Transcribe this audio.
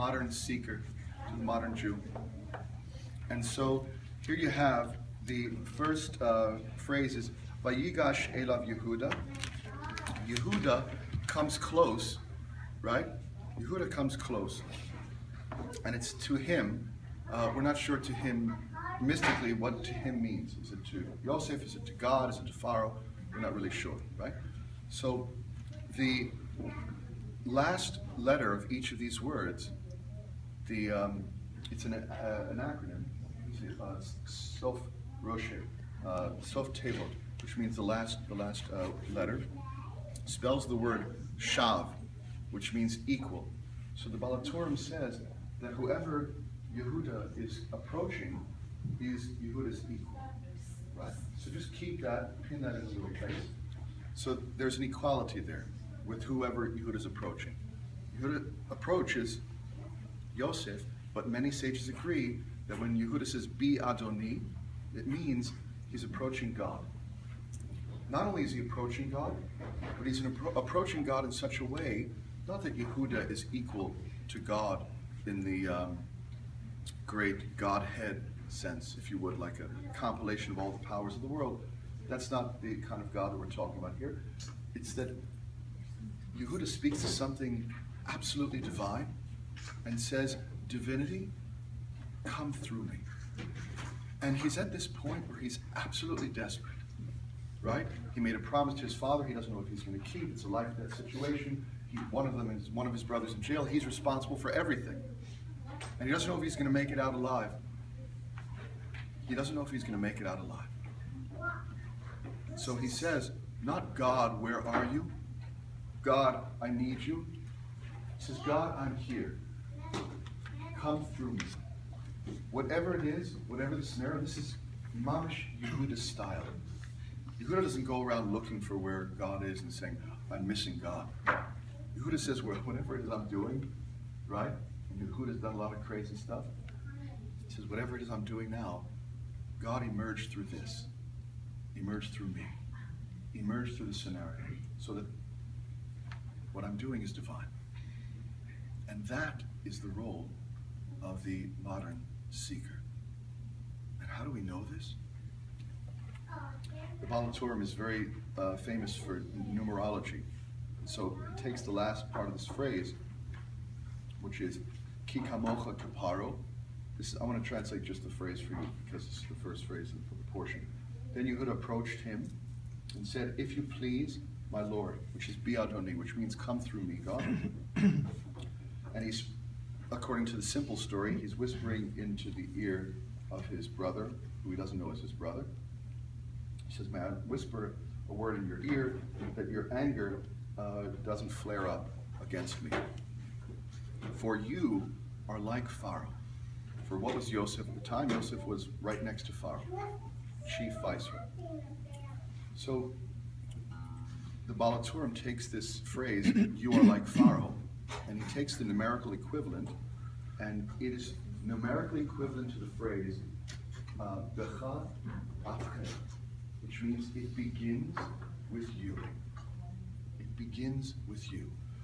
modern seeker, to the modern Jew. And so here you have the first phrase is Vayigash Elav Yehuda. Yehuda comes close, right? Yehuda comes close. And it's to him. We're not sure to him mystically what to him means. Is it to Yosef? Is it to God? Is it to Pharaoh? We're not really sure, right? So the last letter of each of these words, it's an acronym. Sof Rosh, Sof Tevot, which means the last letter, spells the word Shav, which means equal. So the Baal HaTurim says that whoever Yehuda is approaching is Yehuda's equal, right? So just keep that, pin that in a little place. So there's an equality there with whoever Yehuda is approaching. Yehuda approaches Yosef, but many sages agree that when Yehuda says Bi Adoni, it means he's approaching God. Not only is he approaching God, but he's approaching God in such a way, not that Yehuda is equal to God in the great Godhead sense, if you would, like a compilation of all the powers of the world. That's not the kind of God that we're talking about here. It's that Yehuda speaks to something absolutely divine and says, divinity, come through me. And he's at this point where he's absolutely desperate, right? He made a promise to his father. He doesn't know if he's going to keep. It's a life-death situation. One of his brothers in jail. He's responsible for everything. And he doesn't know if he's going to make it out alive. He doesn't know if he's going to make it out alive. So he says, not God, where are you? God, I need you. He says, God, I'm here. Come through me. Whatever it is, whatever the scenario, this is Mamish Yehuda style. Yehuda doesn't go around looking for where God is and saying, I'm missing God. Yehuda says, well, whatever it is I'm doing, right? And Yehuda's done a lot of crazy stuff. He says, whatever it is I'm doing now, God emerged through this. Emerged through me. Emerged through the scenario. So that what I'm doing is divine. And that is the role of the modern seeker. And how do we know this? The Baal HaTurim is very famous for numerology. So it takes the last part of this phrase, which is Ki kamocha kaparo. I want to translate just the phrase for you because it's the first phrase of the portion. Then Yehuda approached him and said, if you please, my Lord, which is Bi Adoni, which means come through me, God. And he's, according to the simple story, he's whispering into the ear of his brother, who he doesn't know is his brother. He says, may I whisper a word in your ear that your anger doesn't flare up against me. For you are like Pharaoh. For what was Yosef at the time? Yosef was right next to Pharaoh, chief viceroy. So the Baal HaTurim takes this phrase, you are like Pharaoh, and he takes the numerical equivalent, and it is numerically equivalent to the phrase, Becha Afche, which means it begins with you. It begins with you.